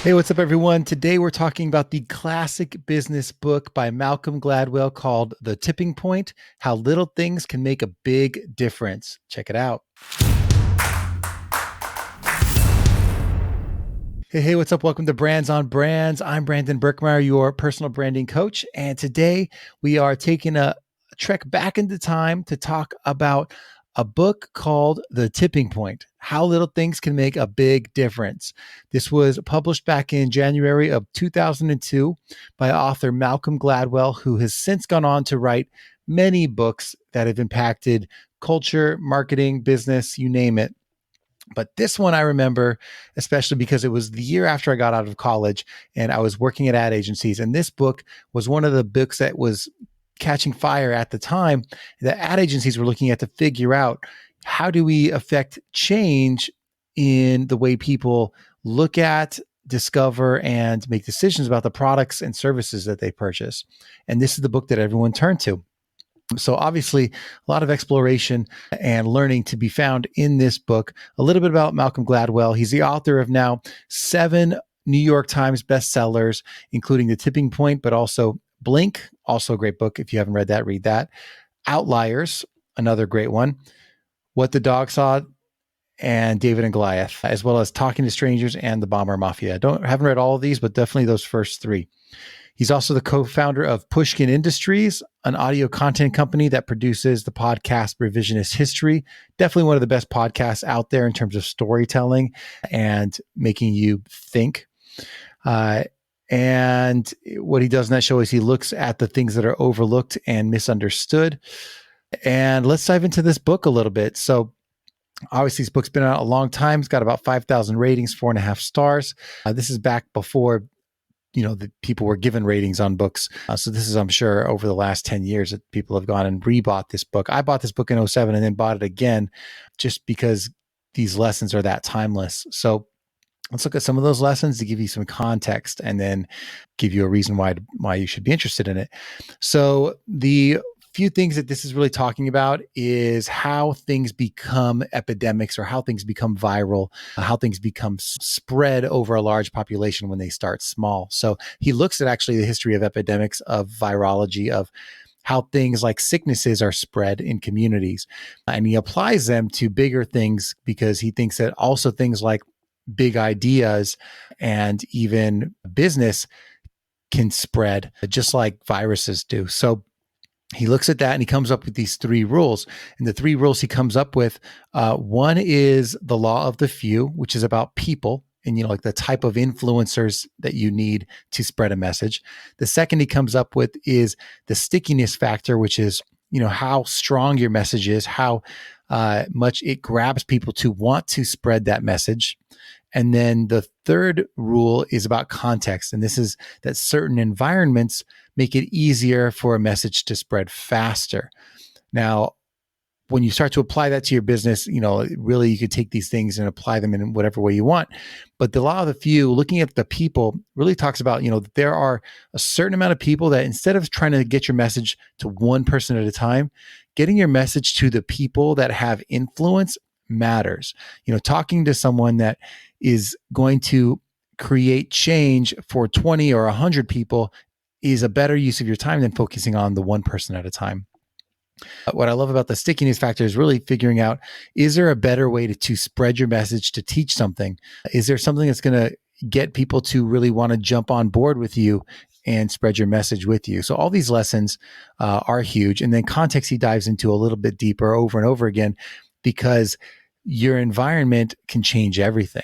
Hey, what's up, everyone? Today we're talking about the classic business book by Malcolm Gladwell called The Tipping Point: How Little Things Can Make a Big Difference. Check it out. Hey, what's up? Welcome to Brands on Brands. I'm Brandon Berkmeyer, your personal branding coach. And today we are taking a trek back into time to talk about a book called The Tipping Point: How Little Things Can Make a Big Difference. This was published back in January of 2002 by author Malcolm Gladwell, who has since gone on to write many books that have impacted culture, marketing, business, you name it. But this one I remember, especially because it was the year after I got out of college and I was working at ad agencies. And this book was one of the books that was catching fire at the time that ad agencies were looking at to figure out, how do we affect change in the way people look at, discover, and make decisions about the products and services that they purchase. And this is the book that everyone turned to. So obviously, a lot of exploration and learning to be found in this book. A little bit about Malcolm Gladwell. He's the author of now 7 New York Times bestsellers, including The Tipping Point, but also Blink, also a great book. If you haven't read that, read that. Outliers, another great one. What the Dog Saw, and David and Goliath, as well as Talking to Strangers and The Bomber Mafia. Haven't read all of these, but definitely those first 3. He's also the co-founder of Pushkin Industries, an audio content company that produces the podcast Revisionist History. Definitely one of the best podcasts out there in terms of storytelling and making you think. And what he does in that show is he looks at the things that are overlooked and misunderstood. And let's dive into this book a little bit. So obviously, this book's been out a long time. It's got about 5,000 ratings, 4.5 stars. This is back before the people were given ratings on books. So this is, I'm sure, over the last 10 years that people have gone and rebought this book. I bought this book in 2007 and then bought it again just because these lessons are that timeless. So let's look at some of those lessons to give you some context and then give you a reason why you should be interested in it. So the few things that this is really talking about is how things become epidemics, or how things become viral, how things become spread over a large population when they start small. So he looks at actually the history of epidemics, of virology, of how things like sicknesses are spread in communities. And he applies them to bigger things because he thinks that also things like big ideas and even business can spread just like viruses do. So he looks at that and he comes up with these 3 rules. And the 3 rules he comes up with, one is the law of the few, which is about people and, like the type of influencers that you need to spread a message. The second he comes up with is the stickiness factor, which is, how strong your message is, how much it grabs people to want to spread that message. And then the third rule is about context. And this is that certain environments make it easier for a message to spread faster. Now, when you start to apply that to your business, really you could take these things and apply them in whatever way you want. But the law of the few, looking at the people, really talks about, that there are a certain amount of people that instead of trying to get your message to one person at a time, getting your message to the people that have influence matters. Talking to someone that is going to create change for 20 or 100 people is a better use of your time than focusing on the one person at a time. What I love about the stickiness factor is really figuring out, is there a better way to spread your message, to teach something? Is there something that's going to get people to really want to jump on board with you and spread your message with you? So all these lessons are huge. And then context he dives into a little bit deeper over and over again, because your environment can change everything.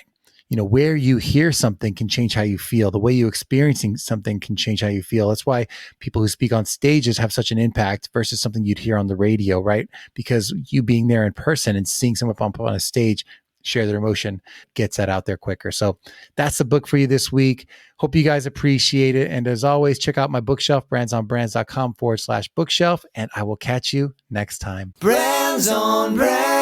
Where you hear something can change how you feel. The way you experiencing something can change how you feel. That's why people who speak on stages have such an impact versus something you'd hear on the radio, right? Because you being there in person and seeing someone up on a stage share their emotion gets that out there quicker. So that's the book for you this week. Hope you guys appreciate it. And as always, check out my bookshelf, brandsonbrands.com/bookshelf, and I will catch you next time. Brands on Brands.